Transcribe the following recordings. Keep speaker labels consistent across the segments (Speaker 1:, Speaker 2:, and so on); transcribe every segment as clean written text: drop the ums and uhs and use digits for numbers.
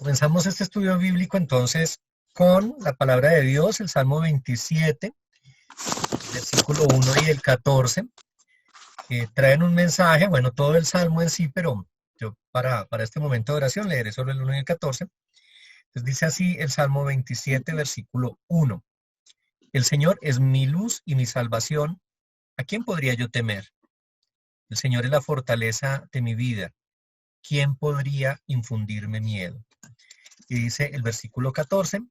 Speaker 1: Comenzamos este estudio bíblico entonces con la palabra de Dios, el Salmo 27, versículo 1 y el 14, que traen un mensaje, bueno, todo el Salmo en sí, pero yo para este momento de oración leeré solo el 1 y el 14. Entonces dice así el Salmo 27, versículo 1. El Señor es mi luz y mi salvación. ¿A quién podría yo temer? El Señor es la fortaleza de mi vida. ¿Quién podría infundirme miedo? Y dice el versículo 14.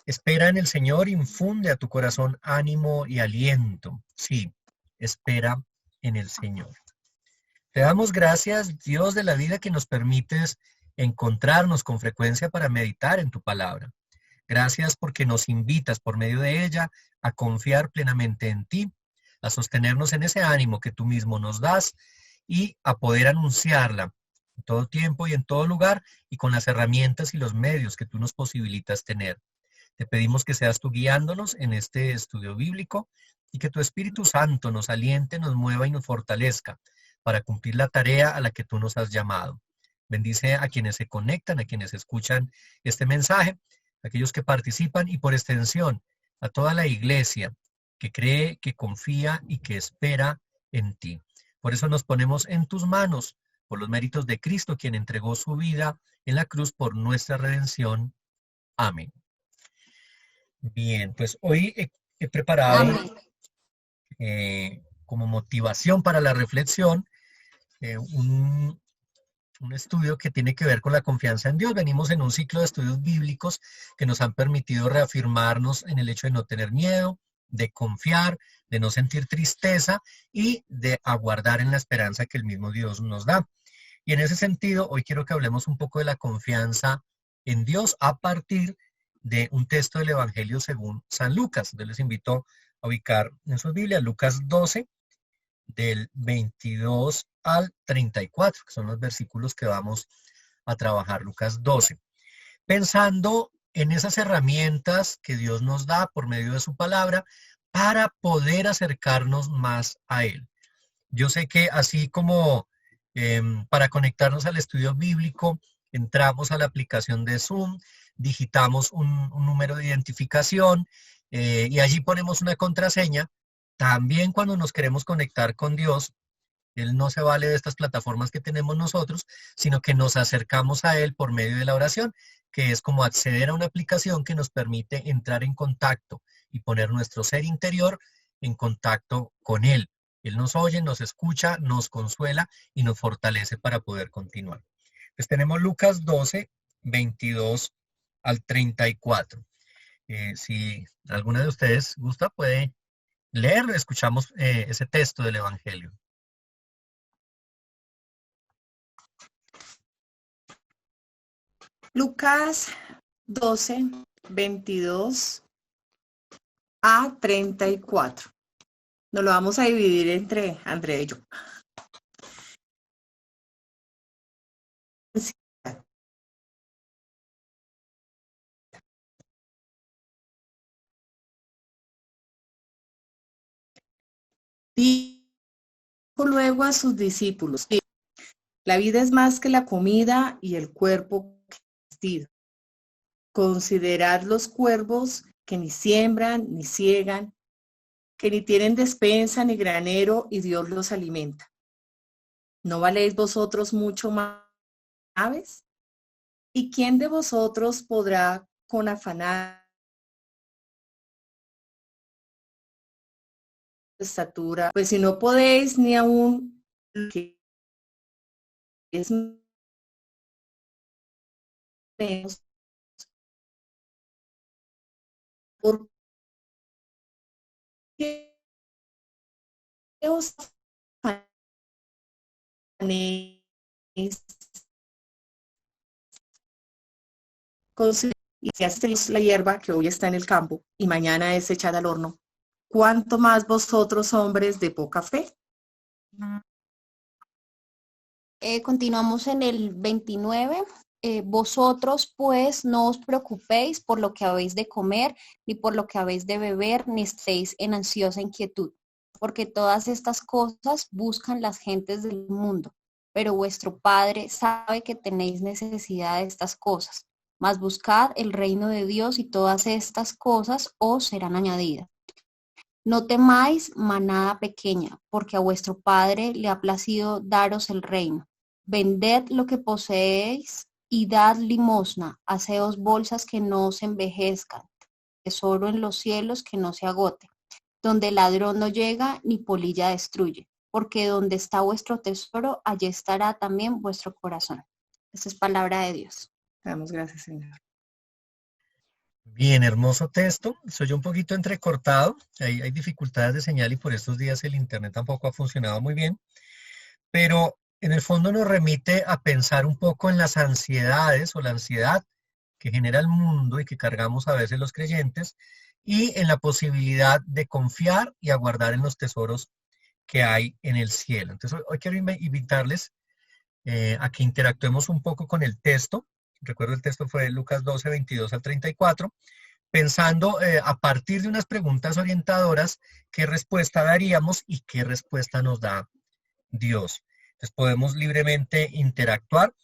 Speaker 1: Espera en el Señor, infunde a tu corazón ánimo y aliento. Sí, espera en el Señor. Te damos gracias, Dios de la vida, que nos permites encontrarnos con frecuencia para meditar en tu palabra. Gracias porque nos invitas por medio de ella a confiar plenamente en ti, a sostenernos en ese ánimo que tú mismo nos das y a poder anunciarla en todo tiempo y en todo lugar y con las herramientas y los medios que tú nos posibilitas tener. Te pedimos que seas tú guiándonos en este estudio bíblico y que tu Espíritu Santo nos aliente, nos mueva y nos fortalezca para cumplir la tarea a la que tú nos has llamado. Bendice a quienes se conectan, a quienes escuchan este mensaje, a aquellos que participan y por extensión a toda la iglesia que cree, que confía y que espera en ti. Por eso nos ponemos en tus manos, por los méritos de Cristo, quien entregó su vida en la cruz por nuestra redención. Amén. Bien, pues hoy he preparado
Speaker 2: Amén.
Speaker 1: como motivación para la reflexión un estudio que tiene que ver con la confianza en Dios. Venimos en un ciclo de estudios bíblicos que nos han permitido reafirmarnos en el hecho de no tener miedo, de confiar, de no sentir tristeza y de aguardar en la esperanza que el mismo Dios nos da. Y en ese sentido, hoy quiero que hablemos un poco de la confianza en Dios a partir de un texto del Evangelio según San Lucas. Yo les invito a ubicar en sus Biblias Lucas 12, del 22 al 34, que son los versículos que vamos a trabajar. Lucas 12. Pensando en esas herramientas que Dios nos da por medio de su palabra para poder acercarnos más a Él. Yo sé que así como para conectarnos al estudio bíblico, entramos a la aplicación de Zoom, digitamos un número de identificación y allí ponemos una contraseña. También cuando nos queremos conectar con Dios, Él no se vale de estas plataformas que tenemos nosotros, sino que nos acercamos a Él por medio de la oración, que es como acceder a una aplicación que nos permite entrar en contacto y poner nuestro ser interior en contacto con Él. Él nos oye, nos escucha, nos consuela y nos fortalece para poder continuar. Pues tenemos Lucas 12, 22 al 34. Si alguna de ustedes gusta, puede leer, escuchamos ese texto del Evangelio.
Speaker 2: Lucas 12, 22 a 34. Nos lo vamos a dividir entre Andrea y yo. Dijo luego a sus discípulos: la vida es más que la comida y el cuerpo que el vestido. Considerad los cuervos que ni siembran ni ciegan, que ni tienen despensa ni granero, y Dios los alimenta. ¿No valéis vosotros mucho más, aves? ¿Y quién de vosotros podrá con afanar estatura? Pues si no podéis ni aún que es menos, ¿por qué os afanéis? Y si hacéis la hierba que hoy está en el campo y mañana es echada al horno, ¿cuánto más vosotros, hombres de poca fe?
Speaker 3: Continuamos en el 29. Vosotros pues no os preocupéis por lo que habéis de comer, ni por lo que habéis de beber, ni estéis en ansiosa inquietud, porque todas estas cosas buscan las gentes del mundo. pero vuestro Padre sabe que tenéis necesidad de estas cosas. Mas buscad el reino de Dios y todas estas cosas os serán añadidas. No temáis, manada pequeña, porque a vuestro Padre le ha placido daros el reino. Vended lo que poseéis y dad limosna. Haceos bolsas que no os envejezcan, tesoro en los cielos que no se agote, donde el ladrón no llega ni polilla destruye, porque donde está vuestro tesoro, allí estará también vuestro corazón. Esta es palabra de Dios.
Speaker 2: Damos gracias, Señor.
Speaker 1: Bien, hermoso texto. Soy un poquito entrecortado. Hay dificultades de señal y por estos días el internet tampoco ha funcionado muy bien. Pero en el fondo nos remite a pensar un poco en las ansiedades o la ansiedad que genera el mundo y que cargamos a veces los creyentes y en la posibilidad de confiar y aguardar en los tesoros que hay en el cielo. Entonces hoy quiero invitarles a que interactuemos un poco con el texto. Recuerdo el texto fue de Lucas 12, 22 al 34, pensando a partir de unas preguntas orientadoras qué respuesta daríamos y qué respuesta nos da Dios. Entonces podemos libremente interactuar.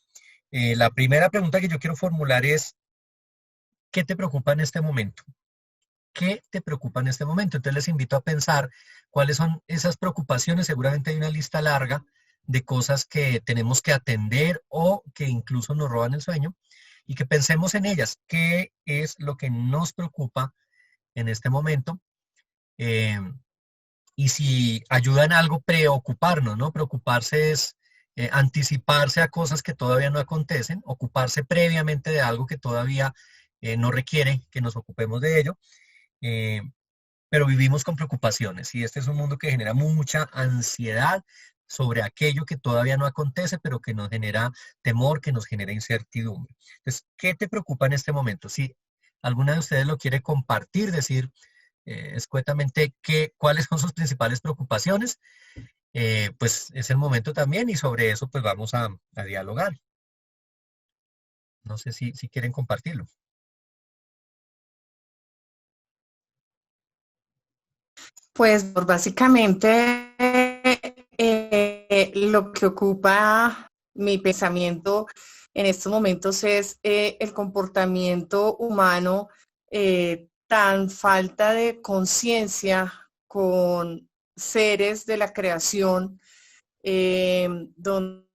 Speaker 1: La primera pregunta que yo quiero formular es, ¿qué te preocupa en este momento? ¿Qué te preocupa en este momento? Entonces les invito a pensar cuáles son esas preocupaciones. Seguramente hay una lista larga de cosas que tenemos que atender o que incluso nos roban el sueño y que pensemos en ellas. ¿Qué es lo que nos preocupa en este momento? Y si ayudan a algo, preocuparnos, ¿no? Preocuparse es anticiparse a cosas que todavía no acontecen, ocuparse previamente de algo que todavía no requiere que nos ocupemos de ello. Pero vivimos con preocupaciones y este es un mundo que genera mucha ansiedad sobre aquello que todavía no acontece, pero que nos genera temor, que nos genera incertidumbre. Entonces, ¿qué te preocupa en este momento? Si alguna de ustedes lo quiere compartir, decir escuetamente cuáles son sus principales preocupaciones, pues es el momento también y sobre eso pues vamos a dialogar. No sé si quieren compartirlo.
Speaker 2: Pues básicamente lo que ocupa mi pensamiento en estos momentos es el comportamiento humano, tan falta de conciencia con seres de la creación, donde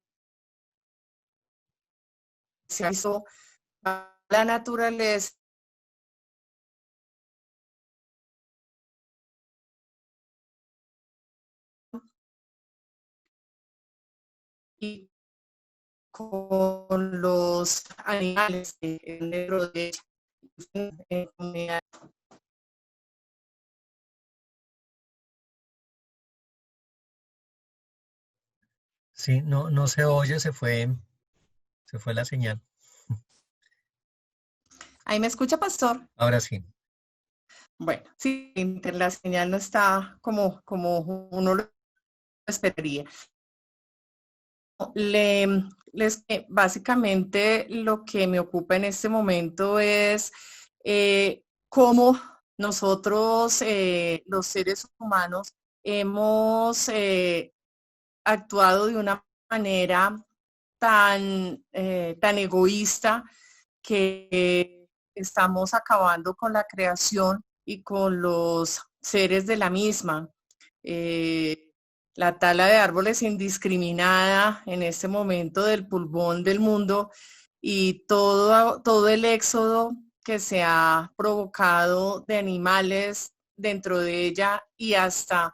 Speaker 2: se hizo la naturaleza y con los animales que rodean.
Speaker 1: Sí, no se oye, se fue la señal.
Speaker 2: ¿Ahí me escucha, pastor?
Speaker 1: Ahora sí.
Speaker 2: Bueno, sí, la señal no está como uno lo esperaría. Básicamente lo que me ocupa en este momento es cómo nosotros, los seres humanos, hemos actuado de una manera tan egoísta que estamos acabando con la creación y con los seres de la misma. La tala de árboles indiscriminada en este momento del pulmón del mundo y todo el éxodo que se ha provocado de animales dentro de ella y hasta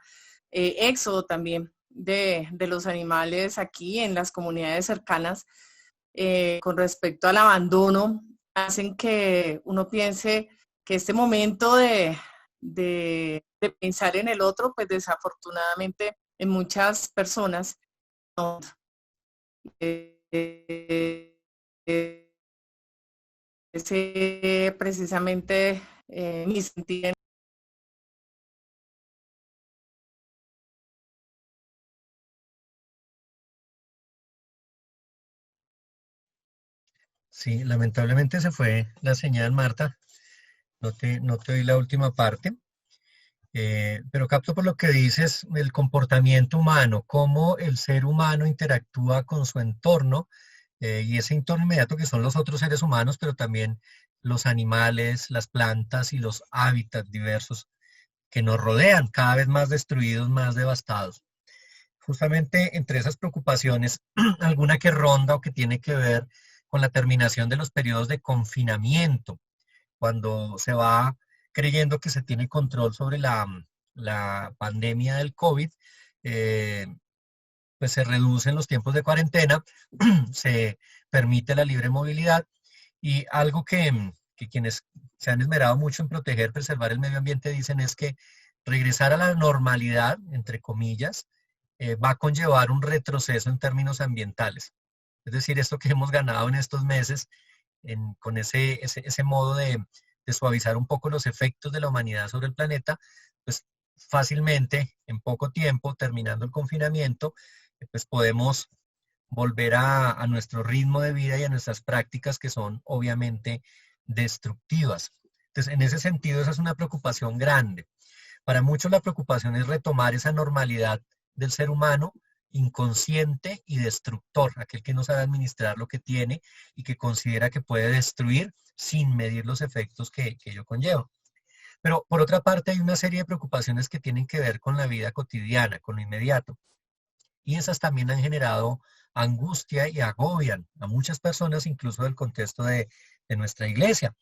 Speaker 2: éxodo también de los animales aquí en las comunidades cercanas con respecto al abandono, hacen que uno piense que este momento de pensar en el otro, pues desafortunadamente en muchas personas no, precisamente mi sentir.
Speaker 1: Sí, lamentablemente se fue la señal, Marta. No te oí la última parte. Pero capto por lo que dices, el comportamiento humano, cómo el ser humano interactúa con su entorno y ese entorno inmediato que son los otros seres humanos, pero también los animales, las plantas y los hábitats diversos que nos rodean, cada vez más destruidos, más devastados. Justamente entre esas preocupaciones, alguna que ronda o que tiene que ver con la terminación de los periodos de confinamiento, cuando se va creyendo que se tiene control sobre la pandemia del COVID, pues se reducen los tiempos de cuarentena, se permite la libre movilidad y algo que quienes se han esmerado mucho en proteger, preservar el medio ambiente dicen es que regresar a la normalidad, entre comillas, va a conllevar un retroceso en términos ambientales. Es decir, esto que hemos ganado en estos meses con ese modo de suavizar un poco los efectos de la humanidad sobre el planeta, pues fácilmente, en poco tiempo, terminando el confinamiento, pues podemos volver a nuestro ritmo de vida y a nuestras prácticas que son obviamente destructivas. Entonces, en ese sentido, esa es una preocupación grande. Para muchos la preocupación es retomar esa normalidad del ser humano inconsciente y destructor, aquel que no sabe administrar lo que tiene y que considera que puede destruir sin medir los efectos que ello conlleva. Pero por otra parte hay una serie de preocupaciones que tienen que ver con la vida cotidiana, con lo inmediato. Y esas también han generado angustia y agobian a muchas personas, incluso del contexto de nuestra iglesia.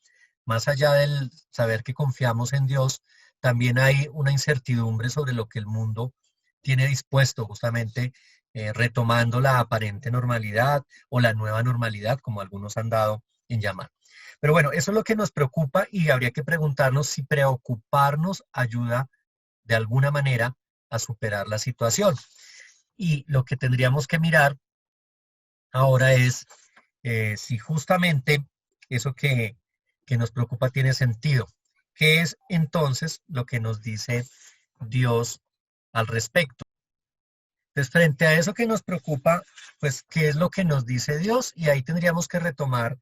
Speaker 1: Más allá del saber que confiamos en Dios, también hay una incertidumbre sobre lo que el mundo tiene dispuesto, justamente retomando la aparente normalidad o la nueva normalidad, como algunos han dado en llamar. Pero bueno, eso es lo que nos preocupa y habría que preguntarnos si preocuparnos ayuda de alguna manera a superar la situación. Y lo que tendríamos que mirar ahora es si justamente eso que nos preocupa tiene sentido. ¿Qué es entonces lo que nos dice Dios al respecto? Entonces, frente a eso que nos preocupa, pues, ¿qué es lo que nos dice Dios? Y ahí tendríamos que retomar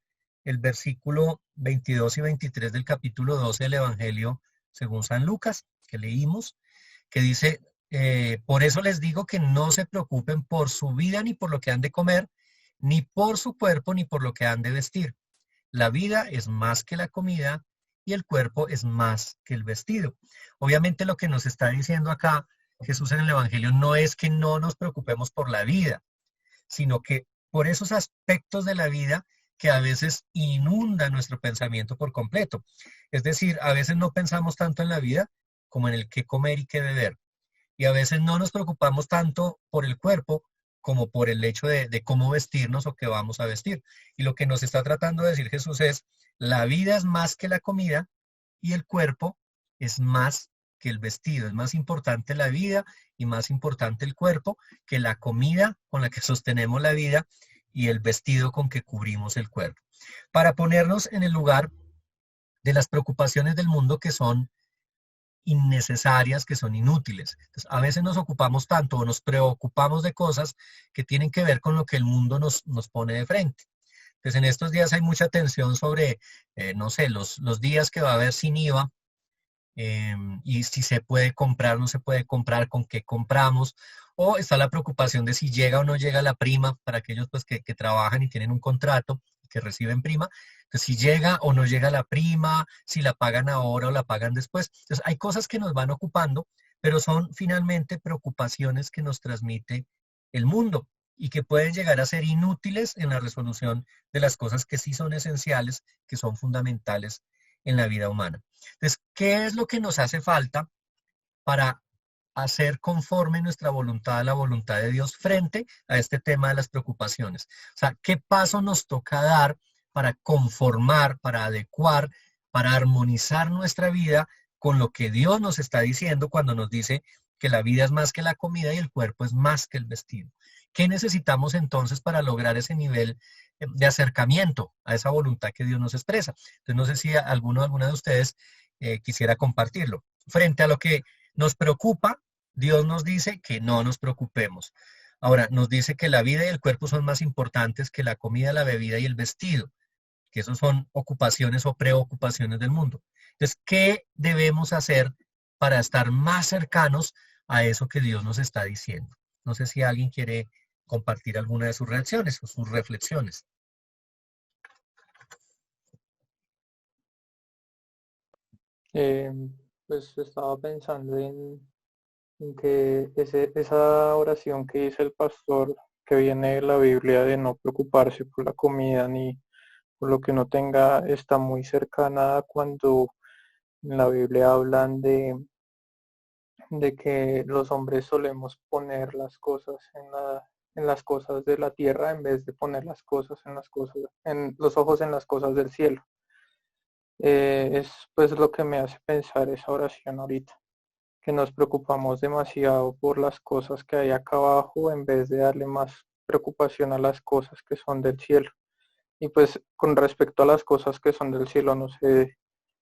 Speaker 1: el versículo 22 y 23 del capítulo 12 del Evangelio según San Lucas, que leímos, que dice, por eso les digo que no se preocupen por su vida ni por lo que han de comer, ni por su cuerpo ni por lo que han de vestir. La vida es más que la comida y el cuerpo es más que el vestido. Obviamente lo que nos está diciendo acá Jesús en el Evangelio no es que no nos preocupemos por la vida, sino que por esos aspectos de la vida que a veces inundan nuestro pensamiento por completo. Es decir, a veces no pensamos tanto en la vida como en el qué comer y qué beber. Y a veces no nos preocupamos tanto por el cuerpo como por el hecho de cómo vestirnos o qué vamos a vestir. Y lo que nos está tratando de decir Jesús es, la vida es más que la comida y el cuerpo es más que el vestido. Es más importante la vida y más importante el cuerpo que la comida con la que sostenemos la vida y el vestido con que cubrimos el cuerpo. Para ponernos en el lugar de las preocupaciones del mundo que son innecesarias, que son inútiles. Entonces, a veces nos ocupamos tanto o nos preocupamos de cosas que tienen que ver con lo que el mundo nos pone de frente. Entonces, en estos días hay mucha tensión sobre, no sé, los días que va a haber sin IVA, y si se puede comprar, no se puede comprar, con qué compramos, o está la preocupación de si llega o no llega la prima para aquellos pues, que trabajan y tienen un contrato, que reciben prima. Entonces, si llega o no llega la prima, si la pagan ahora o la pagan después. Entonces, hay cosas que nos van ocupando, pero son finalmente preocupaciones que nos transmite el mundo y que pueden llegar a ser inútiles en la resolución de las cosas que sí son esenciales, que son fundamentales en la vida humana. Entonces, ¿qué es lo que nos hace falta para hacer conforme nuestra voluntad a la voluntad de Dios frente a este tema de las preocupaciones? O sea, ¿qué paso nos toca dar para conformar, para adecuar, para armonizar nuestra vida con lo que Dios nos está diciendo cuando nos dice que la vida es más que la comida y el cuerpo es más que el vestido? ¿Qué necesitamos entonces para lograr ese nivel de acercamiento a esa voluntad que Dios nos expresa? Entonces, no sé si alguna de ustedes quisiera compartirlo. Frente a lo que nos preocupa, Dios nos dice que no nos preocupemos. Ahora, nos dice que la vida y el cuerpo son más importantes que la comida, la bebida y el vestido, que esos son ocupaciones o preocupaciones del mundo. Entonces, ¿qué debemos hacer para estar más cercanos a eso que Dios nos está diciendo. No sé si alguien quiere compartir alguna de sus reacciones o sus reflexiones.
Speaker 4: Pues estaba pensando en que esa oración que dice el pastor, que viene de la Biblia, de no preocuparse por la comida ni por lo que no tenga, está muy cercana a cuando en la Biblia hablan de que los hombres solemos poner las cosas en las cosas de la tierra en vez de poner las cosas en los ojos en las cosas del cielo. Es pues lo que me hace pensar esa oración ahorita, que nos preocupamos demasiado por las cosas que hay acá abajo en vez de darle más preocupación a las cosas que son del cielo. Y pues con respecto a las cosas que son del cielo, no sé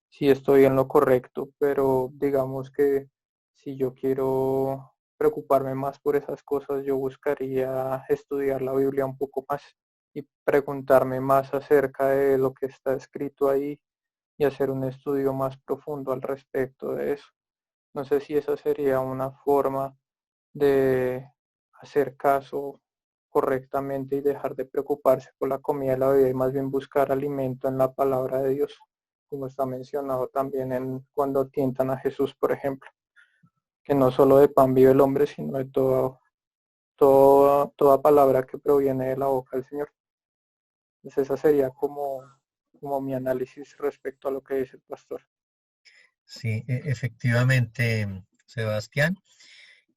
Speaker 4: si estoy en lo correcto, pero digamos que si yo quiero preocuparme más por esas cosas, yo buscaría estudiar la Biblia un poco más y preguntarme más acerca de lo que está escrito ahí y hacer un estudio más profundo al respecto de eso. No sé si esa sería una forma de hacer caso correctamente y dejar de preocuparse por la comida de la bebida y más bien buscar alimento en la palabra de Dios, como está mencionado también en cuando tientan a Jesús, por ejemplo, que no solo de pan vive el hombre, sino de toda palabra que proviene de la boca del Señor. Entonces esa sería como mi análisis respecto a lo que dice el pastor.
Speaker 1: Sí, efectivamente, Sebastián.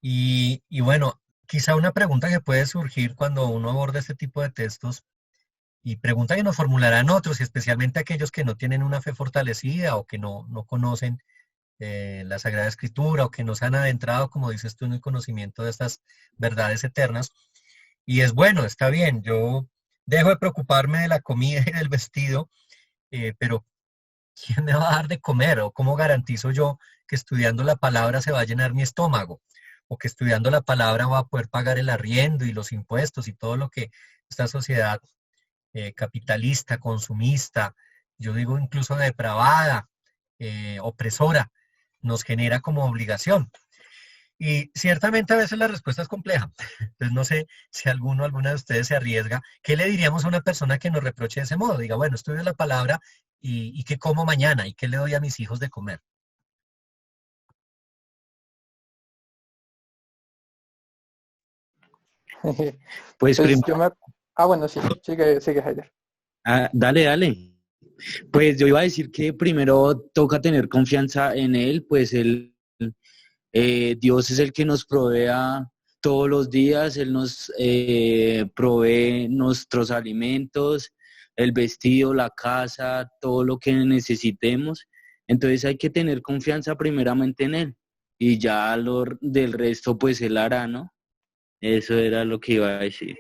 Speaker 1: Y bueno, quizá una pregunta que puede surgir cuando uno aborda este tipo de textos, y pregunta que nos formularán otros, y especialmente aquellos que no tienen una fe fortalecida o que no conocen la Sagrada Escritura o que no se han adentrado, como dices tú, en el conocimiento de estas verdades eternas. Y es bueno, está bien, yo dejo de preocuparme de la comida y del vestido, pero ¿quién me va a dar de comer? ¿O cómo garantizo yo que estudiando la palabra se va a llenar mi estómago? ¿O que estudiando la palabra voy a poder pagar el arriendo y los impuestos y todo lo que esta sociedad capitalista, consumista, yo digo incluso depravada, opresora, nos genera como obligación? Y ciertamente a veces la respuesta es compleja. Entonces no sé si alguna de ustedes se arriesga. ¿Qué le diríamos a una persona que nos reproche de ese modo? Diga, bueno, estudio la palabra y ¿qué como mañana? ¿Y qué le doy a mis hijos de comer?
Speaker 5: Pues
Speaker 4: bueno, sí, sigue Heider.
Speaker 5: Dale. Pues yo iba a decir que primero toca tener confianza en Él, pues Dios es el que nos provea todos los días, Él nos provee nuestros alimentos, el vestido, la casa, todo lo que necesitemos. Entonces hay que tener confianza primeramente en Él y ya lo del resto pues Él hará, ¿no? Eso era lo que iba a decir.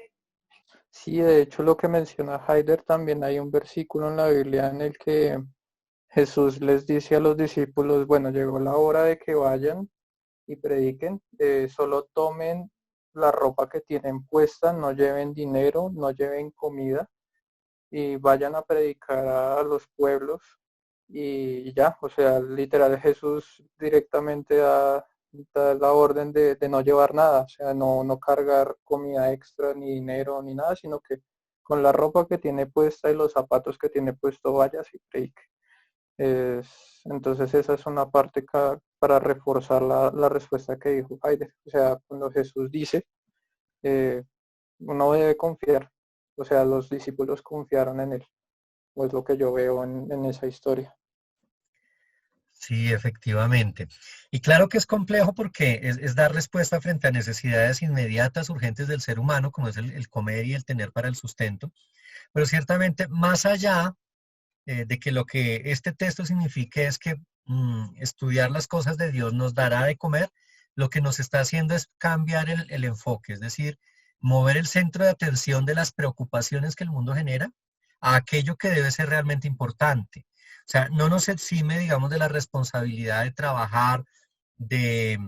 Speaker 4: Sí, de hecho lo que menciona Heider, también hay un versículo en la Biblia en el que Jesús les dice a los discípulos, bueno, llegó la hora de que vayan y prediquen, solo tomen la ropa que tienen puesta, no lleven dinero, no lleven comida y vayan a predicar a los pueblos y ya, o sea, literal Jesús directamente da la orden de no llevar nada, o sea, no cargar comida extra, ni dinero, ni nada, sino que con la ropa que tiene puesta y los zapatos que tiene puesto vayas y predique. Entonces esa es una parte para reforzar la respuesta que dijo Heider. O sea, cuando Jesús dice, uno debe confiar, o sea, los discípulos confiaron en él, o es lo que yo veo en esa historia.
Speaker 1: Sí, efectivamente. Y claro que es complejo porque es dar respuesta frente a necesidades inmediatas, urgentes del ser humano, como es el comer y el tener para el sustento. Pero ciertamente, más allá de que lo que este texto signifique es que estudiar las cosas de Dios nos dará de comer, lo que nos está haciendo es cambiar el enfoque, es decir, mover el centro de atención de las preocupaciones que el mundo genera a aquello que debe ser realmente importante. O sea, no nos exime, digamos, de la responsabilidad de trabajar, de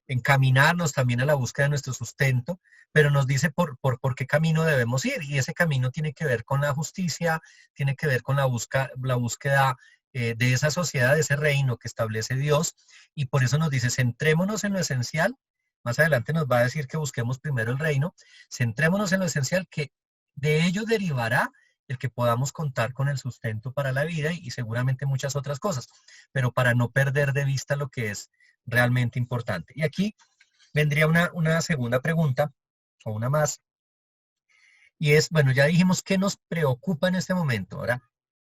Speaker 1: encaminarnos también a la búsqueda de nuestro sustento, pero nos dice por qué camino debemos ir. Y ese camino tiene que ver con la justicia, tiene que ver con la búsqueda de esa sociedad, de ese reino que establece Dios, y por eso nos dice, centrémonos en lo esencial. Más adelante nos va a decir que busquemos primero el reino, centrémonos en lo esencial, que de ello derivará el que podamos contar con el sustento para la vida y seguramente muchas otras cosas, pero para no perder de vista lo que es realmente importante. Y aquí vendría una segunda pregunta, o una más, y es, bueno, ya dijimos qué nos preocupa en este momento. Ahora,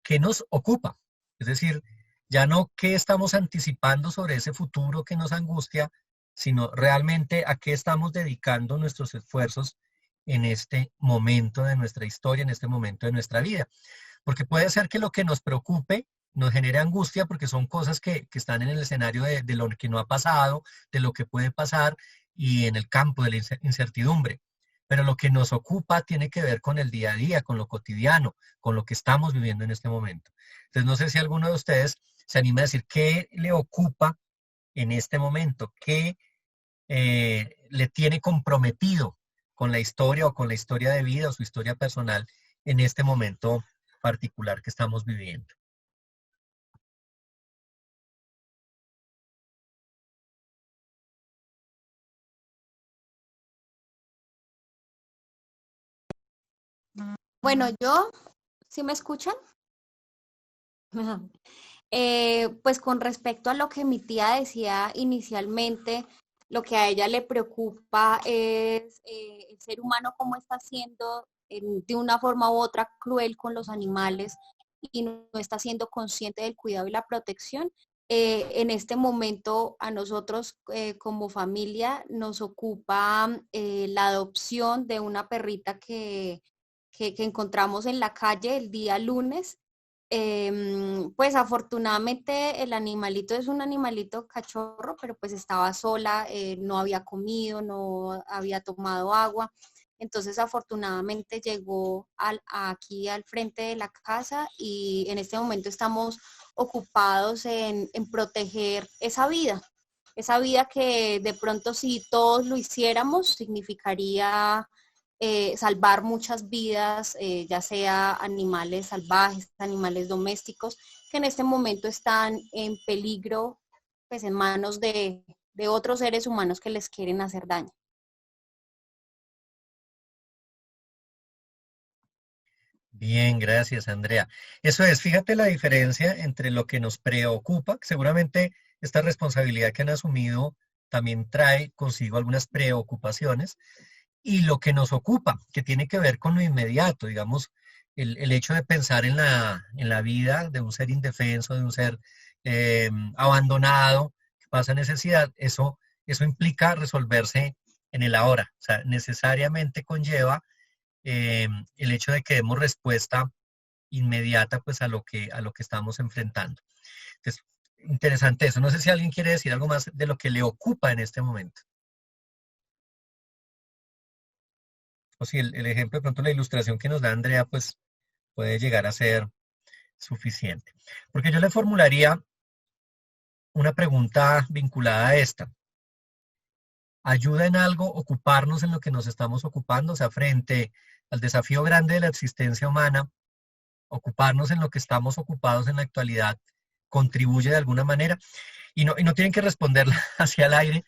Speaker 1: ¿qué nos ocupa? Es decir, ya no qué estamos anticipando sobre ese futuro que nos angustia, sino realmente a qué estamos dedicando nuestros esfuerzos en este momento de nuestra historia, en este momento de nuestra vida. Porque puede ser que lo que nos preocupe nos genere angustia porque son cosas que están en el escenario de lo que no ha pasado, de lo que puede pasar y en el campo de la incertidumbre. Pero lo que nos ocupa tiene que ver con el día a día, con lo cotidiano, con lo que estamos viviendo en este momento. Entonces, no sé si alguno de ustedes se anima a decir qué le ocupa en este momento, qué le tiene comprometido con la historia o con la historia de vida o su historia personal en este momento particular que estamos viviendo.
Speaker 3: Bueno, yo, ¿sí me escuchan? Pues con respecto a lo que mi tía decía inicialmente, lo que a ella le preocupa es el ser humano cómo está siendo de una forma u otra cruel con los animales y no está siendo consciente del cuidado y la protección. En este momento a nosotros como familia nos ocupa la adopción de una perrita que encontramos en la calle el día lunes. Pues afortunadamente el animalito es un animalito cachorro, pero pues estaba sola, no había comido, no había tomado agua. Entonces afortunadamente llegó aquí al frente de la casa y en este momento estamos ocupados en proteger esa vida que de pronto si todos lo hiciéramos significaría salvar muchas vidas, ya sea animales salvajes, animales domésticos, que en este momento están en peligro, pues en manos de otros seres humanos que les quieren hacer daño.
Speaker 1: Bien, gracias, Andrea. Eso es, fíjate la diferencia entre lo que nos preocupa, que seguramente esta responsabilidad que han asumido también trae consigo algunas preocupaciones, y lo que nos ocupa, que tiene que ver con lo inmediato, digamos, el hecho de pensar en la vida de un ser indefenso, de un ser abandonado, que pasa necesidad, eso implica resolverse en el ahora, o sea, necesariamente conlleva el hecho de que demos respuesta inmediata pues a lo que estamos enfrentando. Entonces, interesante eso. No sé si alguien quiere decir algo más de lo que le ocupa en este momento. O si el ejemplo, de pronto la ilustración que nos da Andrea, pues puede llegar a ser suficiente. Porque yo le formularía una pregunta vinculada a esta. ¿Ayuda en algo ocuparnos en lo que nos estamos ocupando? O sea, frente al desafío grande de la existencia humana, ocuparnos en lo que estamos ocupados en la actualidad, ¿contribuye de alguna manera? Y no tienen que responderla hacia el aire,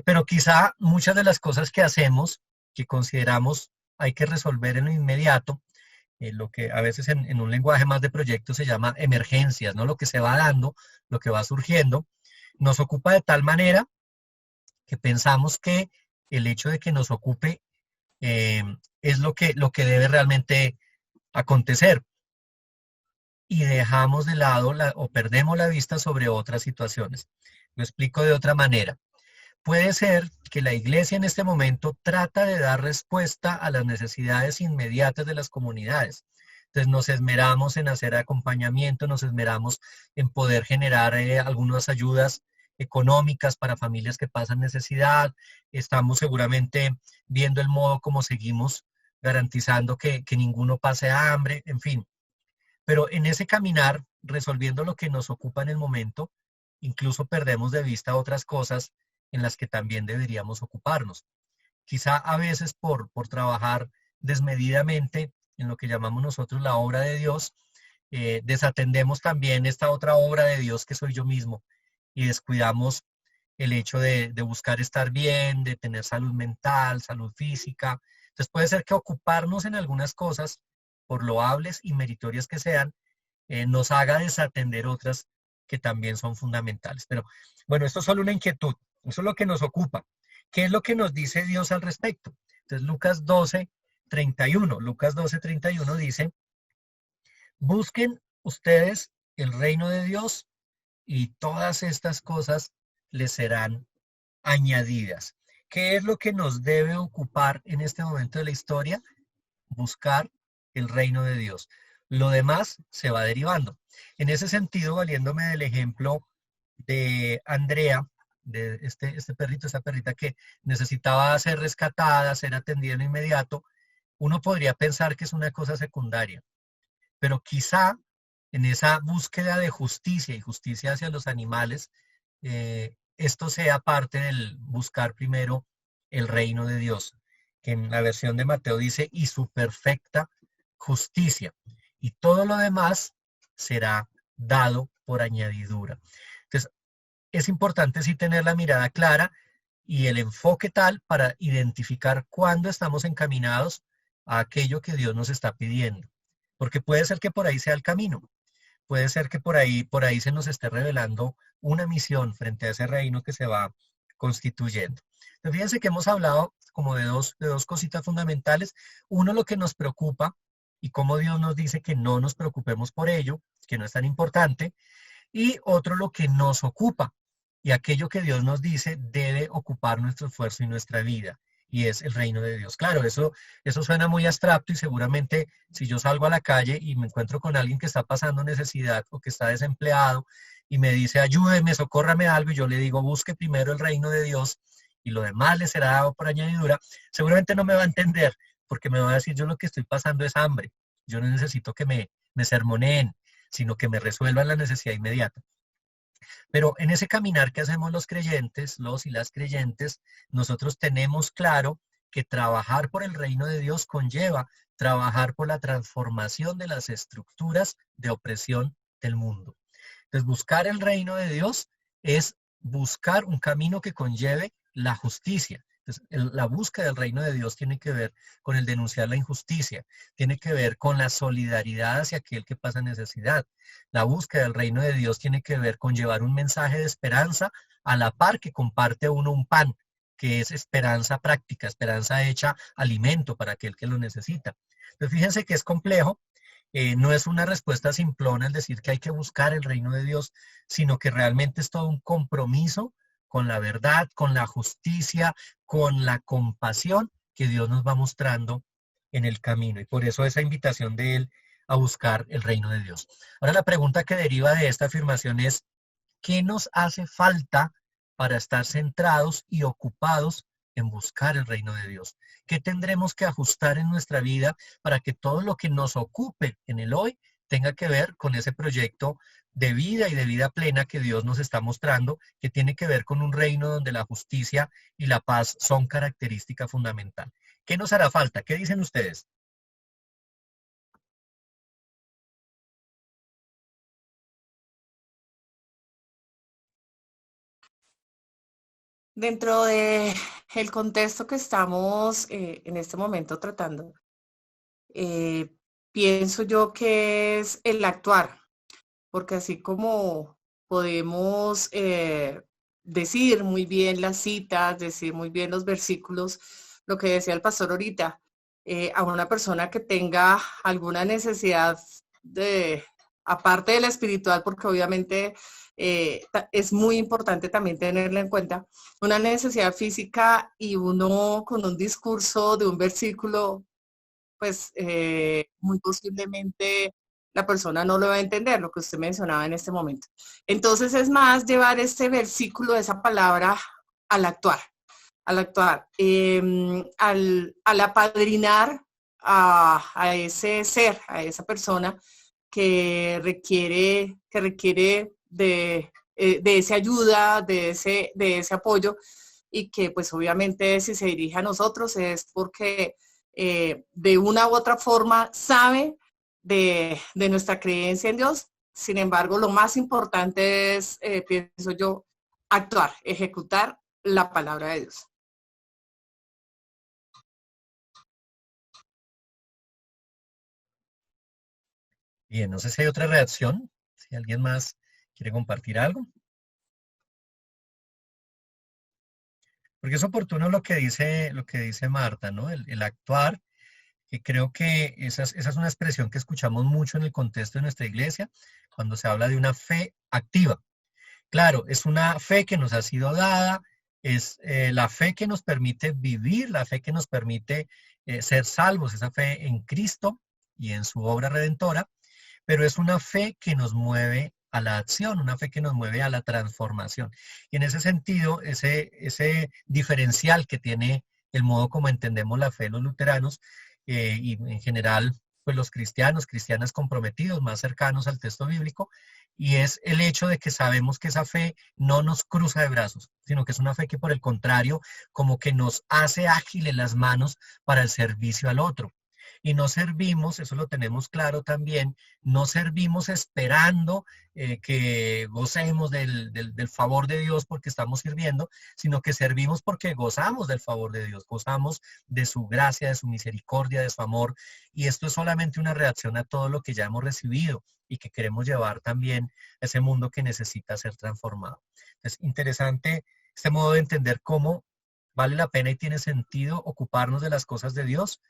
Speaker 1: pero quizá muchas de las cosas que hacemos, que consideramos hay que resolver en lo inmediato, lo que a veces en un lenguaje más de proyectos se llama emergencias, ¿no? Lo que se va dando, lo que va surgiendo, nos ocupa de tal manera que pensamos que el hecho de que nos ocupe es lo que debe realmente acontecer. Y dejamos de lado o perdemos la vista sobre otras situaciones. Lo explico de otra manera. Puede ser que la iglesia en este momento trata de dar respuesta a las necesidades inmediatas de las comunidades. Entonces nos esmeramos en hacer acompañamiento, nos esmeramos en poder generar algunas ayudas económicas para familias que pasan necesidad. Estamos seguramente viendo el modo como seguimos garantizando que ninguno pase hambre, en fin. Pero en ese caminar, resolviendo lo que nos ocupa en el momento, incluso perdemos de vista otras cosas en las que también deberíamos ocuparnos. Quizá a veces por trabajar desmedidamente en lo que llamamos nosotros la obra de Dios, desatendemos también esta otra obra de Dios que soy yo mismo y descuidamos el hecho de buscar estar bien, de tener salud mental, salud física. Entonces puede ser que ocuparnos en algunas cosas, por loables y meritorias que sean, nos haga desatender otras que también son fundamentales. Pero bueno, esto es solo una inquietud, eso es lo que nos ocupa. ¿Qué es lo que nos dice Dios al respecto? Entonces Lucas 12:31 dice: busquen ustedes el reino de Dios y todas estas cosas les serán añadidas. ¿Qué es lo que nos debe ocupar en este momento de la historia? Buscar el reino de Dios. Lo demás se va derivando. En ese sentido, valiéndome del ejemplo de Andrea, de este perrito, esta perrita que necesitaba ser rescatada, ser atendida en inmediato, uno podría pensar que es una cosa secundaria, pero quizá en esa búsqueda de justicia y justicia hacia los animales, esto sea parte del buscar primero el reino de Dios, que en la versión de Mateo dice, y su perfecta justicia, y todo lo demás será dado por añadidura. Entonces, es importante sí tener la mirada clara y el enfoque tal para identificar cuándo estamos encaminados a aquello que Dios nos está pidiendo, porque puede ser que por ahí sea el camino. Puede ser que por ahí se nos esté revelando una misión frente a ese reino que se va constituyendo. Entonces, fíjense que hemos hablado como de dos cositas fundamentales. Uno, lo que nos preocupa y cómo Dios nos dice que no nos preocupemos por ello, que no es tan importante. Y otro, lo que nos ocupa y aquello que Dios nos dice debe ocupar nuestro esfuerzo y nuestra vida. Y es el reino de Dios. Claro, eso suena muy abstracto y seguramente si yo salgo a la calle y me encuentro con alguien que está pasando necesidad o que está desempleado y me dice, ayúdeme, socórrame algo, y yo le digo, busque primero el reino de Dios y lo demás le será dado por añadidura, seguramente no me va a entender porque me va a decir, yo lo que estoy pasando es hambre, yo no necesito que me sermoneen, sino que me resuelvan la necesidad inmediata. Pero en ese caminar que hacemos los creyentes, los y las creyentes, nosotros tenemos claro que trabajar por el reino de Dios conlleva trabajar por la transformación de las estructuras de opresión del mundo. Entonces, buscar el reino de Dios es buscar un camino que conlleve la justicia. Entonces, la búsqueda del reino de Dios tiene que ver con el denunciar la injusticia, tiene que ver con la solidaridad hacia aquel que pasa necesidad. La búsqueda del reino de Dios tiene que ver con llevar un mensaje de esperanza a la par que comparte uno un pan, que es esperanza práctica, esperanza hecha alimento para aquel que lo necesita. Entonces, fíjense que es complejo. No es una respuesta simplona el decir que hay que buscar el reino de Dios, sino que realmente es todo un compromiso con la verdad, con la justicia, con la compasión que Dios nos va mostrando en el camino. Y por eso esa invitación de Él a buscar el reino de Dios. Ahora la pregunta que deriva de esta afirmación es, ¿qué nos hace falta para estar centrados y ocupados en buscar el reino de Dios? ¿Qué tendremos que ajustar en nuestra vida para que todo lo que nos ocupe en el hoy tenga que ver con ese proyecto de vida y de vida plena que Dios nos está mostrando, que tiene que ver con un reino donde la justicia y la paz son característica fundamental? ¿Qué nos hará falta? ¿Qué dicen ustedes?
Speaker 2: Dentro de el contexto que estamos en este momento tratando, pienso yo que es el actuar, porque así como podemos decir muy bien las citas, decir muy bien los versículos, lo que decía el pastor ahorita, a una persona que tenga alguna necesidad aparte de la espiritual, porque obviamente es muy importante también tenerla en cuenta, una necesidad física y uno con un discurso de un versículo, pues muy posiblemente la persona no lo va a entender, lo que usted mencionaba en este momento. Entonces es más llevar este versículo, esa palabra al actuar, al apadrinar a ese ser, a esa persona que requiere de esa ayuda, de ese apoyo, y que pues obviamente si se dirige a nosotros es porque de una u otra forma sabe de nuestra creencia en Dios. Sin embargo, lo más importante es, pienso yo, actuar, ejecutar la palabra de Dios.
Speaker 1: Bien, no sé si hay otra reacción, si alguien más quiere compartir algo. Porque es oportuno lo que dice Marta, ¿no? El actuar, que creo que esa es una expresión que escuchamos mucho en el contexto de nuestra iglesia, cuando se habla de una fe activa. Claro, es una fe que nos ha sido dada, es la fe que nos permite vivir, la fe que nos permite ser salvos, esa fe en Cristo y en su obra redentora, pero es una fe que nos mueve a la acción, una fe que nos mueve a la transformación. Y en ese sentido, ese diferencial que tiene el modo como entendemos la fe los luteranos y en general pues los cristianas comprometidos, más cercanos al texto bíblico, y es el hecho de que sabemos que esa fe no nos cruza de brazos, sino que es una fe que por el contrario como que nos hace ágiles las manos para el servicio al otro. Y no servimos, eso lo tenemos claro también, no servimos esperando que gocemos del favor de Dios porque estamos sirviendo, sino que servimos porque gozamos del favor de Dios, gozamos de su gracia, de su misericordia, de su amor. Y esto es solamente una reacción a todo lo que ya hemos recibido y que queremos llevar también a ese mundo que necesita ser transformado. Es interesante este modo de entender cómo vale la pena y tiene sentido ocuparnos de las cosas de Dios,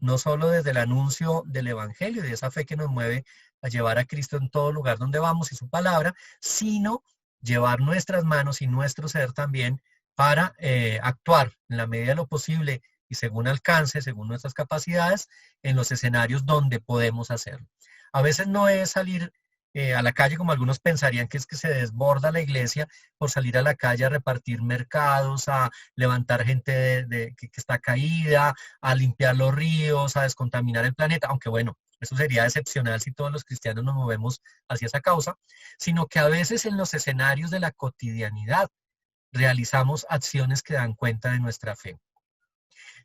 Speaker 1: no solo desde el anuncio del Evangelio y de esa fe que nos mueve a llevar a Cristo en todo lugar donde vamos y su palabra, sino llevar nuestras manos y nuestro ser también para actuar en la medida de lo posible y según alcance, según nuestras capacidades, en los escenarios donde podemos hacerlo. A veces no es salir a la calle como algunos pensarían que es que se desborda la iglesia por salir a la calle a repartir mercados, a levantar gente que está caída, a limpiar los ríos, a descontaminar el planeta, aunque bueno, eso sería excepcional si todos los cristianos nos movemos hacia esa causa, sino que a veces en los escenarios de la cotidianidad realizamos acciones que dan cuenta de nuestra fe.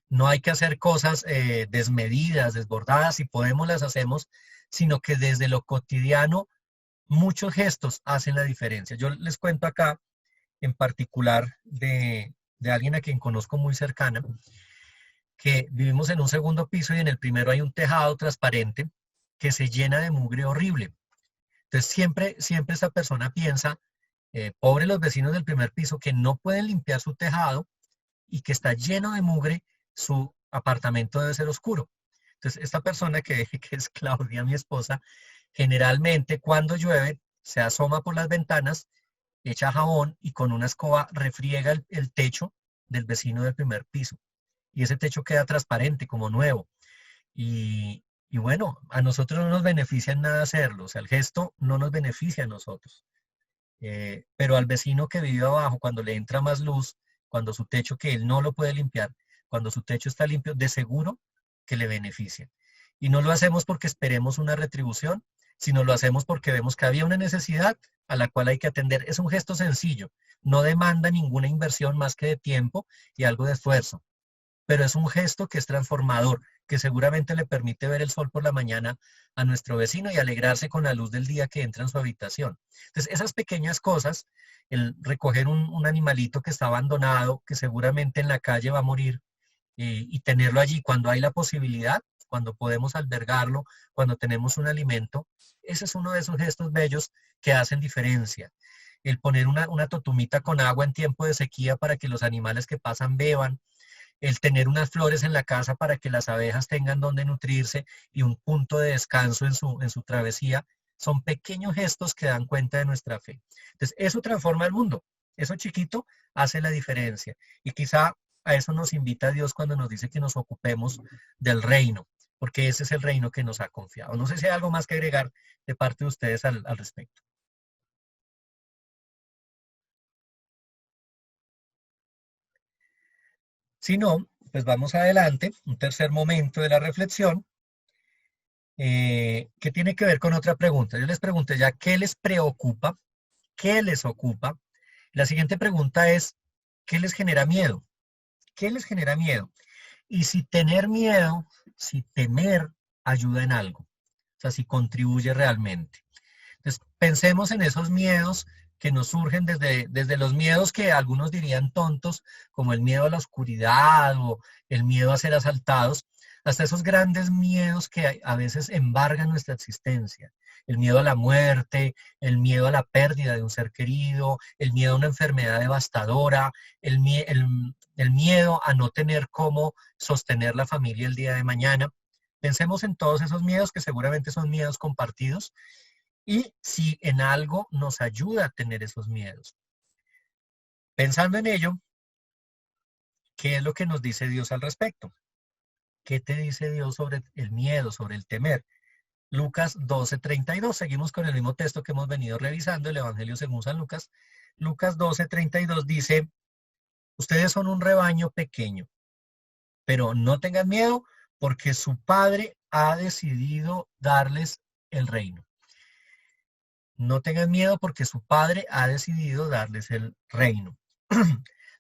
Speaker 1: No hay que hacer cosas desmedidas, desbordadas, si podemos las hacemos, sino que desde lo cotidiano muchos gestos hacen la diferencia. Yo les cuento acá, en particular, de alguien a quien conozco muy cercana, que vivimos en un segundo piso y en el primero hay un tejado transparente que se llena de mugre horrible. Entonces siempre esta persona piensa, pobre los vecinos del primer piso que no pueden limpiar su tejado y que está lleno de mugre, su apartamento debe ser oscuro. Entonces esta persona que es Claudia, mi esposa, generalmente cuando llueve se asoma por las ventanas, echa jabón y con una escoba refriega el techo del vecino del primer piso. Y ese techo queda transparente, como nuevo. Y bueno, a nosotros no nos beneficia en nada hacerlo. O sea, el gesto no nos beneficia a nosotros. Pero al vecino que vive abajo, cuando le entra más luz, cuando su techo que él no lo puede limpiar, cuando su techo está limpio, de seguro que le beneficia. Y no lo hacemos porque esperemos una retribución, sino lo hacemos porque vemos que había una necesidad a la cual hay que atender. Es un gesto sencillo, no demanda ninguna inversión más que de tiempo y algo de esfuerzo, pero es un gesto que es transformador, que seguramente le permite ver el sol por la mañana a nuestro vecino y alegrarse con la luz del día que entra en su habitación. Entonces, esas pequeñas cosas, el recoger un animalito que está abandonado, que seguramente en la calle va a morir, y tenerlo allí cuando hay la posibilidad, cuando podemos albergarlo, cuando tenemos un alimento, ese es uno de esos gestos bellos que hacen diferencia. El poner una totumita con agua en tiempo de sequía para que los animales que pasan beban, el tener unas flores en la casa para que las abejas tengan donde nutrirse y un punto de descanso en su travesía, son pequeños gestos que dan cuenta de nuestra fe. Entonces, eso transforma el mundo. Eso chiquito hace la diferencia. Y quizá a eso nos invita Dios cuando nos dice que nos ocupemos del reino, porque ese es el reino que nos ha confiado. No sé si hay algo más que agregar de parte de ustedes al respecto. Si no, pues vamos adelante, un tercer momento de la reflexión, que tiene que ver con otra pregunta. Yo les pregunté ya, ¿qué les preocupa? ¿Qué les ocupa? La siguiente pregunta es, ¿qué les genera miedo? ¿Qué les genera miedo? Y si tener miedo, si temer ayuda en algo. O sea, si contribuye realmente. Entonces, pensemos en esos miedos que nos surgen desde los miedos que algunos dirían tontos, como el miedo a la oscuridad o el miedo a ser asaltados, hasta esos grandes miedos que a veces embargan nuestra existencia. El miedo a la muerte, el miedo a la pérdida de un ser querido, el miedo a una enfermedad devastadora, el miedo a no tener cómo sostener la familia el día de mañana. Pensemos en todos esos miedos que seguramente son miedos compartidos y si en algo nos ayuda a tener esos miedos. Pensando en ello, ¿qué es lo que nos dice Dios al respecto? ¿Qué te dice Dios sobre el miedo, sobre el temer? Lucas 12:32. Seguimos con el mismo texto que hemos venido revisando, el Evangelio según San Lucas. Lucas 12:32 dice, ustedes son un rebaño pequeño, pero no tengan miedo porque su Padre ha decidido darles el reino. No tengan miedo porque su Padre ha decidido darles el reino.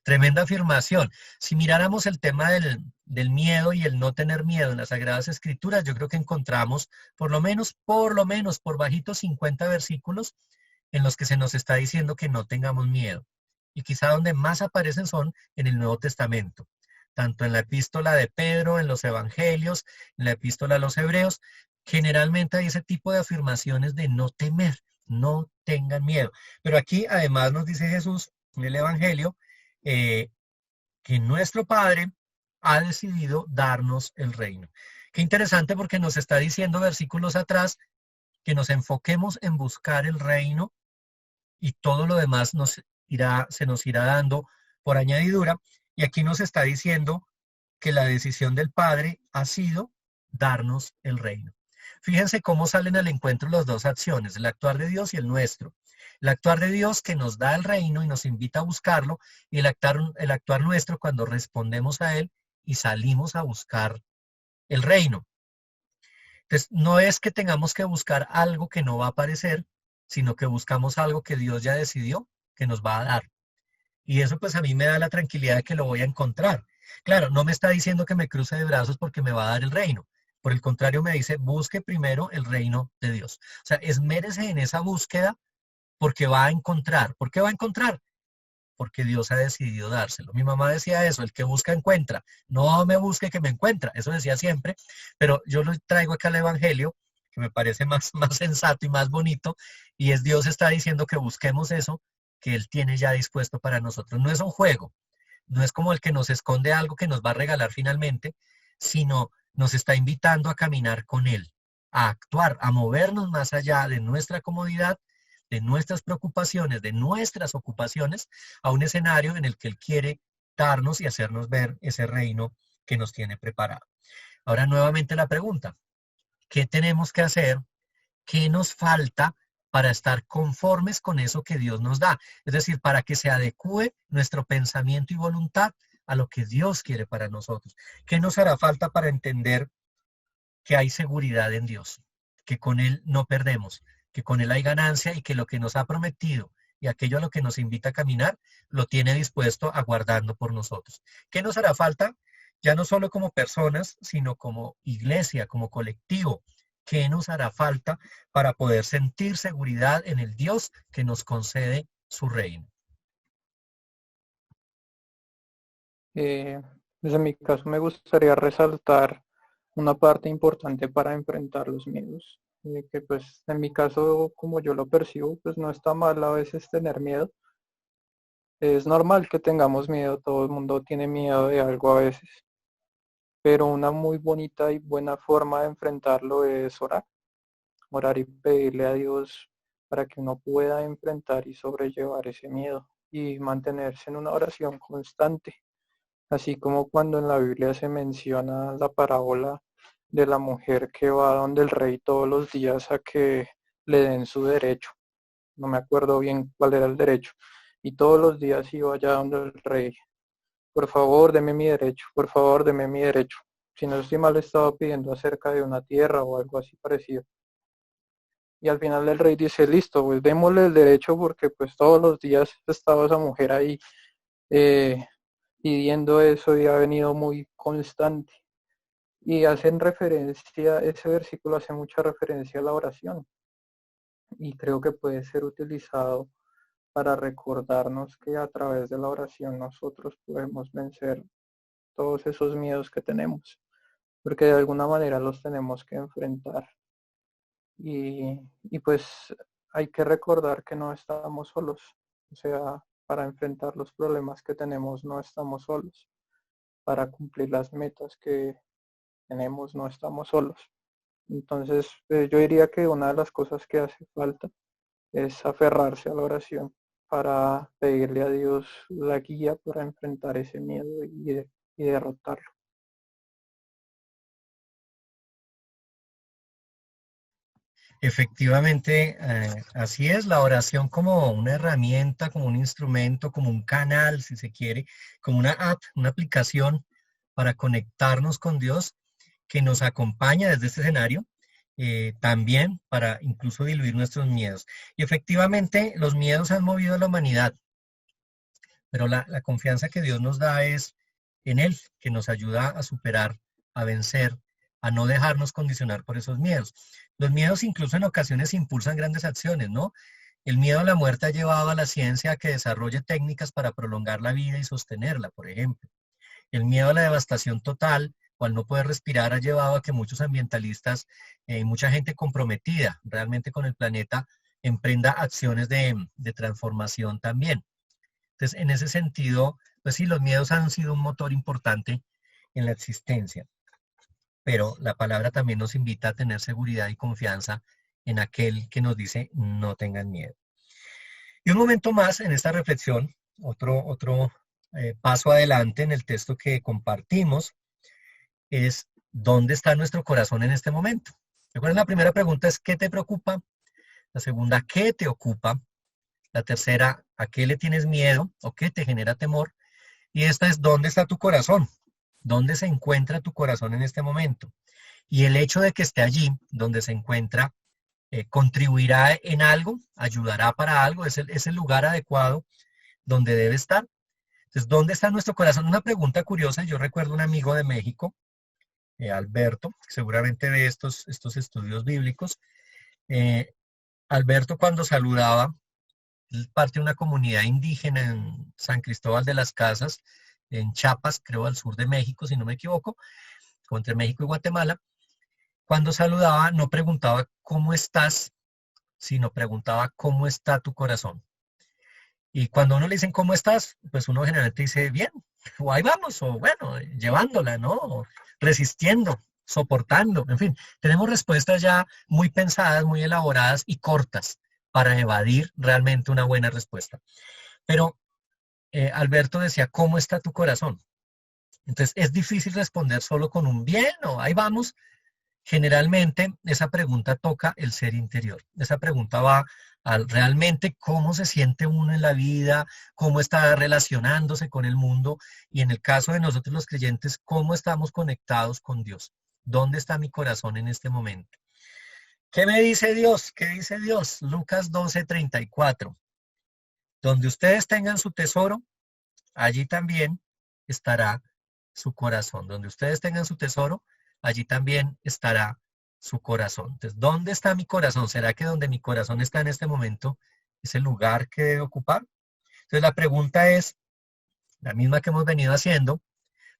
Speaker 1: Tremenda afirmación. Si miráramos el tema del miedo y el no tener miedo en las Sagradas Escrituras, yo creo que encontramos por lo menos, por bajito 50 versículos en los que se nos está diciendo que no tengamos miedo. Y quizá donde más aparecen son en el Nuevo Testamento, tanto en la epístola de Pedro, en los Evangelios, en la epístola a los Hebreos. Generalmente hay ese tipo de afirmaciones de no temer, no tengan miedo. Pero aquí además nos dice Jesús en el Evangelio, que nuestro Padre ha decidido darnos el reino. Qué interesante porque nos está diciendo versículos atrás que nos enfoquemos en buscar el reino y todo lo demás se nos irá dando por añadidura. Y aquí nos está diciendo que la decisión del Padre ha sido darnos el reino. Fíjense cómo salen al encuentro las dos acciones, el actuar de Dios y el nuestro. El actuar de Dios que nos da el reino y nos invita a buscarlo, y el actuar nuestro cuando respondemos a Él y salimos a buscar el reino. Entonces, no es que tengamos que buscar algo que no va a aparecer, sino que buscamos algo que Dios ya decidió que nos va a dar. Y eso pues a mí me da la tranquilidad de que lo voy a encontrar. Claro, no me está diciendo que me cruce de brazos porque me va a dar el reino. Por el contrario, me dice, busque primero el reino de Dios. O sea, esmérese en esa búsqueda porque va a encontrar. ¿Por qué va a encontrar? Porque Dios ha decidido dárselo. Mi mamá decía eso, el que busca encuentra. No me busque que me encuentra. Eso decía siempre. Pero yo lo traigo acá al Evangelio, que me parece más sensato y más bonito. Y es Dios está diciendo que busquemos eso que Él tiene ya dispuesto para nosotros. No es un juego. No es como el que nos esconde algo que nos va a regalar finalmente, sino nos está invitando a caminar con Él, a actuar, a movernos más allá de nuestra comodidad, de nuestras preocupaciones, de nuestras ocupaciones, a un escenario en el que Él quiere darnos y hacernos ver ese reino que nos tiene preparado. Ahora nuevamente la pregunta, ¿qué tenemos que hacer? ¿Qué nos falta para estar conformes con eso que Dios nos da? Es decir, para que se adecue nuestro pensamiento y voluntad a lo que Dios quiere para nosotros. ¿Qué nos hará falta para entender que hay seguridad en Dios? Que con Él no perdemos, que con Él hay ganancia y que lo que nos ha prometido y aquello a lo que nos invita a caminar, lo tiene dispuesto aguardando por nosotros. ¿Qué nos hará falta? Ya no solo como personas, sino como iglesia, como colectivo. ¿Qué nos hará falta para poder sentir seguridad en el Dios que nos concede su reino?
Speaker 4: Desde mi caso me gustaría resaltar una parte importante para enfrentar los miedos. Que pues en mi caso, como yo lo percibo, pues no está mal a veces tener miedo. Es normal que tengamos miedo, todo el mundo tiene miedo de algo a veces. Pero una muy bonita y buena forma de enfrentarlo es orar. Orar y pedirle a Dios para que uno pueda enfrentar y sobrellevar ese miedo y mantenerse en una oración constante. Así como cuando en la Biblia se menciona la parábola de la mujer que va donde el rey todos los días a que le den su derecho. No me acuerdo bien cuál era el derecho. Y todos los días iba allá donde el rey. Por favor, deme mi derecho. Por favor, deme mi derecho. Si no estoy mal, estaba pidiendo acerca de una tierra o algo así parecido. Y al final el rey dice, listo, pues démosle el derecho porque pues todos los días estaba esa mujer ahí pidiendo eso y ha venido muy constante. Y hacen referencia, ese versículo hace mucha referencia a la oración y creo que puede ser utilizado para recordarnos que a través de la oración nosotros podemos vencer todos esos miedos que tenemos, porque de alguna manera los tenemos que enfrentar. Y pues hay que recordar que no estamos solos, o sea, para enfrentar los problemas que tenemos no estamos solos, para cumplir las metas que tenemos no estamos solos. Entonces, yo diría que una de las cosas que hace falta es aferrarse a la oración para pedirle a Dios la guía para enfrentar ese miedo y derrotarlo.
Speaker 1: Efectivamente, así es, la oración como una herramienta, como un instrumento, como un canal, si se quiere, como una app, una aplicación para conectarnos con Dios que nos acompaña desde este escenario, también para incluso diluir nuestros miedos. Y efectivamente, los miedos han movido a la humanidad, pero la confianza que Dios nos da es en Él, que nos ayuda a superar, a vencer, a no dejarnos condicionar por esos miedos. Los miedos incluso en ocasiones impulsan grandes acciones, ¿no? El miedo a la muerte ha llevado a la ciencia a que desarrolle técnicas para prolongar la vida y sostenerla, por ejemplo. El miedo a la devastación total o al no poder respirar ha llevado a que muchos ambientalistas, mucha gente comprometida realmente con el planeta, emprenda acciones de transformación también. Entonces, en ese sentido, pues sí, los miedos han sido un motor importante en la existencia, pero la palabra también nos invita a tener seguridad y confianza en aquel que nos dice no tengan miedo. Y un momento más en esta reflexión, otro paso adelante en el texto que compartimos es ¿dónde está nuestro corazón en este momento? Recuerden, la primera pregunta es ¿qué te preocupa? La segunda, ¿qué te ocupa? La tercera, ¿a qué le tienes miedo o qué te genera temor? Y esta es ¿dónde está tu corazón? ¿Dónde se encuentra tu corazón en este momento? Y el hecho de que esté allí, donde se encuentra, contribuirá en algo, ayudará para algo, es el lugar adecuado donde debe estar. Entonces, ¿dónde está nuestro corazón? Una pregunta curiosa, yo recuerdo un amigo de México, Alberto, que seguramente ve estos estudios bíblicos. Eh, Alberto cuando saludaba, él parte de una comunidad indígena en San Cristóbal de las Casas, en Chiapas, creo al sur de México, si no me equivoco, entre México y Guatemala. Cuando saludaba, no preguntaba cómo estás, sino preguntaba cómo está tu corazón. Y cuando uno le dicen cómo estás, pues uno generalmente dice bien, o ahí vamos, o bueno, llevándola, ¿no? O resistiendo, soportando, en fin, tenemos respuestas ya muy pensadas, muy elaboradas y cortas para evadir realmente una buena respuesta. Pero Alberto decía, ¿cómo está tu corazón? Entonces es difícil responder solo con un bien o ahí vamos. Generalmente esa pregunta toca el ser interior. Esa pregunta va al realmente cómo se siente uno en la vida, cómo está relacionándose con el mundo y en el caso de nosotros los creyentes, cómo estamos conectados con Dios. ¿Dónde está mi corazón en este momento? ¿Qué me dice Dios? ¿Qué dice Dios? Lucas 12:34. Donde ustedes tengan su tesoro, allí también estará su corazón. Donde ustedes tengan su tesoro, allí también estará su corazón. Entonces, ¿dónde está mi corazón? ¿Será que donde mi corazón está en este momento es el lugar que debe ocupar? Entonces, la pregunta es la misma que hemos venido haciendo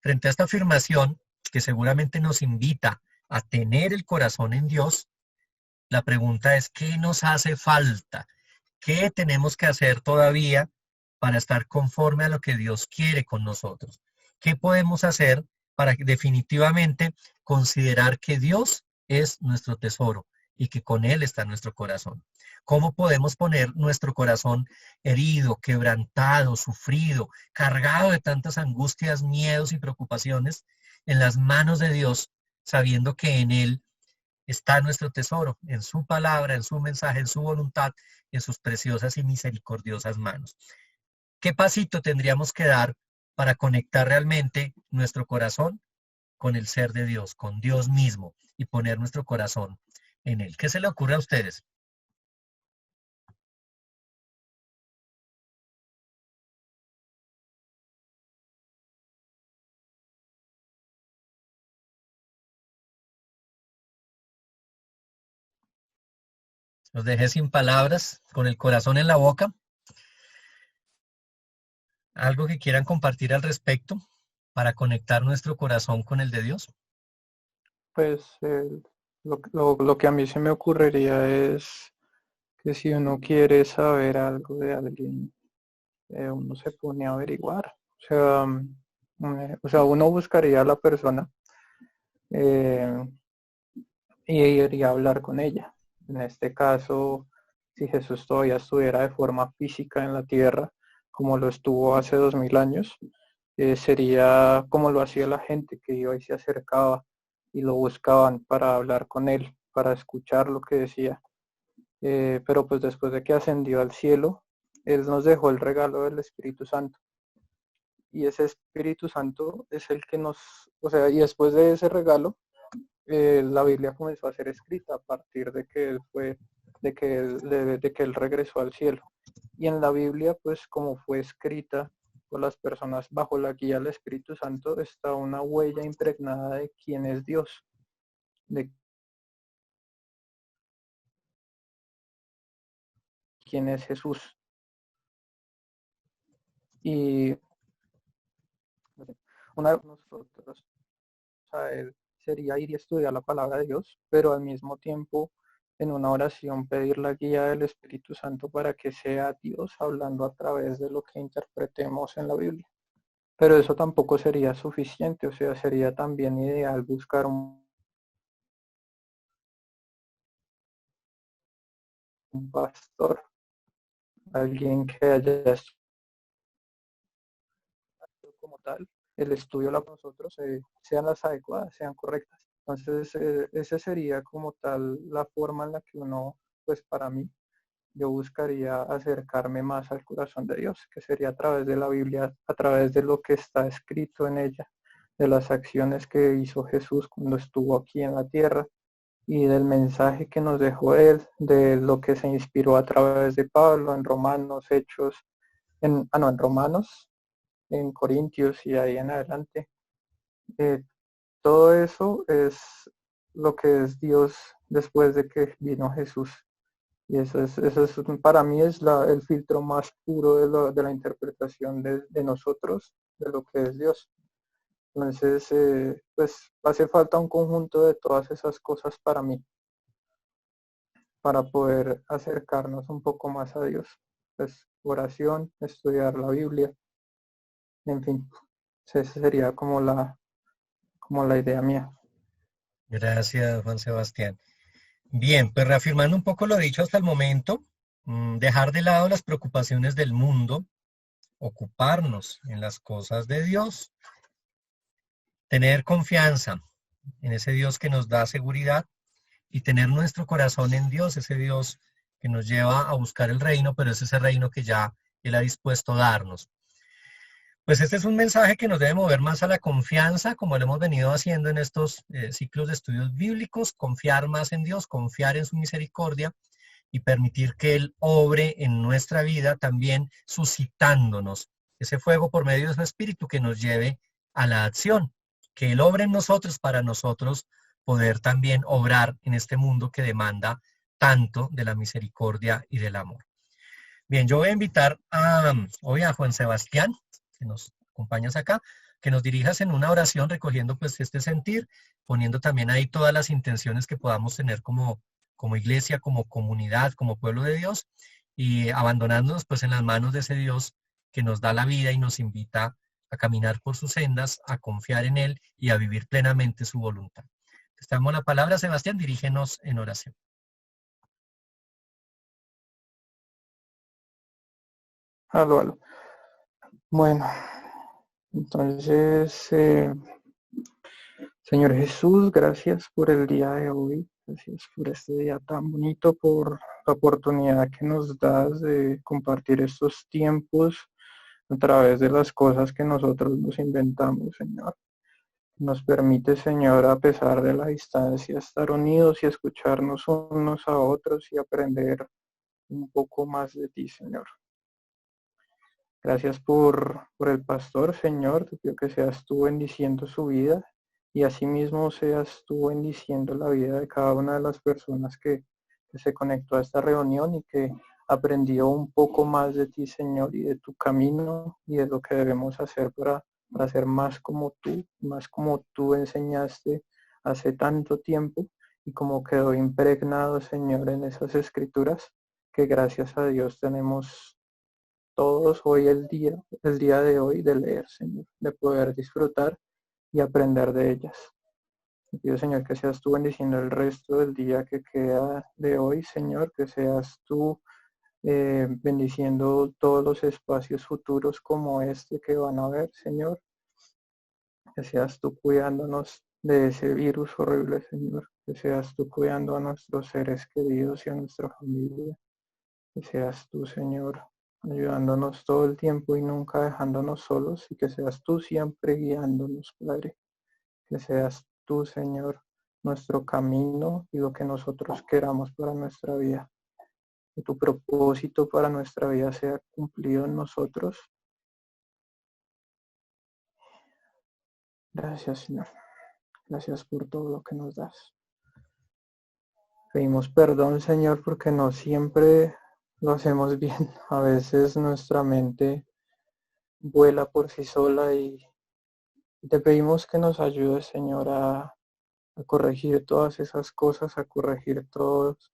Speaker 1: frente a esta afirmación que seguramente nos invita a tener el corazón en Dios. La pregunta es, ¿qué nos hace falta? ¿Qué tenemos que hacer todavía para estar conforme a lo que Dios quiere con nosotros? ¿Qué podemos hacer para definitivamente considerar que Dios es nuestro tesoro y que con Él está nuestro corazón? ¿Cómo podemos poner nuestro corazón herido, quebrantado, sufrido, cargado de tantas angustias, miedos y preocupaciones en las manos de Dios, sabiendo que en Él está nuestro tesoro, en su palabra, en su mensaje, en su voluntad, en sus preciosas y misericordiosas manos? ¿Qué pasito tendríamos que dar para conectar realmente nuestro corazón con el ser de Dios, con Dios mismo y poner nuestro corazón en Él? ¿Qué se le ocurre a ustedes? Los dejé sin palabras, con el corazón en la boca. ¿Algo que quieran compartir al respecto para conectar nuestro corazón con el de Dios?
Speaker 4: Pues lo que a mí se me ocurriría es que si uno quiere saber algo de alguien, uno se pone a averiguar. O sea, uno buscaría a la persona eh, y iría a hablar con ella. En este caso, si Jesús todavía estuviera de forma física en la tierra, como lo estuvo hace 2000 años, sería como lo hacía la gente que iba y se acercaba y lo buscaban para hablar con él, para escuchar lo que decía. Pero pues después de que ascendió al cielo, él nos dejó el regalo del Espíritu Santo. Y ese Espíritu Santo es el que nos, o sea, y después de ese regalo, la Biblia comenzó a ser escrita a partir de que él fue, de que él regresó al cielo. Y en la Biblia, pues como fue escrita por las personas bajo la guía del Espíritu Santo, está una huella impregnada de quién es Dios, de quién es Jesús. Y una de nosotros, a él sería ir y estudiar la palabra de Dios, pero al mismo tiempo en una oración pedir la guía del Espíritu Santo para que sea Dios hablando a través de lo que interpretemos en la Biblia. Pero eso tampoco sería suficiente, o sea, sería también ideal buscar un pastor, alguien que haya estudiado como tal, el estudio para nosotros sean las adecuadas, sean correctas. Entonces, esa sería como tal la forma en la que uno, pues para mí, yo buscaría acercarme más al corazón de Dios, que sería a través de la Biblia, a través de lo que está escrito en ella, de las acciones que hizo Jesús cuando estuvo aquí en la tierra y del mensaje que nos dejó él, de lo que se inspiró a través de Pablo en Romanos, Hechos, en Romanos, en Corintios y ahí en adelante. Todo eso es lo que es Dios después de que vino Jesús. Y eso es para mí es el filtro más puro de la interpretación de nosotros, de lo que es Dios. Entonces, pues hace falta un conjunto de todas esas cosas para mí, para poder acercarnos un poco más a Dios. Pues oración, estudiar la Biblia, en fin, esa sería como la idea mía.
Speaker 1: Gracias, Juan Sebastián. Bien, pues reafirmando un poco lo dicho hasta el momento, dejar de lado las preocupaciones del mundo, ocuparnos en las cosas de Dios, tener confianza en ese Dios que nos da seguridad y tener nuestro corazón en Dios, ese Dios que nos lleva a buscar el reino, pero es ese reino que ya Él ha dispuesto a darnos. Pues este es un mensaje que nos debe mover más a la confianza, como lo hemos venido haciendo en estos ciclos de estudios bíblicos, confiar más en Dios, confiar en su misericordia y permitir que Él obre en nuestra vida también suscitándonos ese fuego por medio de su espíritu que nos lleve a la acción, que Él obre en nosotros para nosotros poder también obrar en este mundo que demanda tanto de la misericordia y del amor. Bien, yo voy a invitar hoy a Juan Sebastián, que nos acompañas acá, que nos dirijas en una oración recogiendo pues este sentir, poniendo también ahí todas las intenciones que podamos tener como iglesia, como comunidad, como pueblo de Dios, y abandonándonos pues en las manos de ese Dios que nos da la vida y nos invita a caminar por sus sendas, a confiar en Él y a vivir plenamente su voluntad. Te damos la palabra, Sebastián, dirígenos en oración.
Speaker 4: Aló. Bueno, entonces, Señor Jesús, gracias por el día de hoy, gracias por este día tan bonito, por la oportunidad que nos das de compartir estos tiempos a través de las cosas que nosotros nos inventamos, Señor. Nos permite, Señor, a pesar de la distancia, estar unidos y escucharnos unos a otros y aprender un poco más de ti, Señor. Gracias por el pastor, Señor. Te pido que seas tú bendiciendo su vida y asimismo seas tú bendiciendo la vida de cada una de las personas que que se conectó a esta reunión y que aprendió un poco más de ti, Señor, y de tu camino y de lo que debemos hacer para ser más como tú enseñaste hace tanto tiempo y como quedó impregnado, Señor, en esas escrituras que gracias a Dios tenemos todos hoy el día de hoy de leer, Señor, de poder disfrutar y aprender de ellas. Te pido, Señor, que seas tú bendiciendo el resto del día que queda de hoy, Señor, que seas tú bendiciendo todos los espacios futuros como este que van a haber, Señor. Que seas tú cuidándonos de ese virus horrible, Señor. Que seas tú cuidando a nuestros seres queridos y a nuestra familia. Que seas tú, Señor, ayudándonos todo el tiempo y nunca dejándonos solos. Y que seas tú siempre guiándonos, Padre. Que seas tú, Señor, nuestro camino y lo que nosotros queramos para nuestra vida. Que tu propósito para nuestra vida sea cumplido en nosotros. Gracias, Señor. Gracias por todo lo que nos das. Pedimos perdón, Señor, porque no siempre lo hacemos bien. A veces nuestra mente vuela por sí sola y te pedimos que nos ayudes, Señor, a corregir todas esas cosas, a corregir todos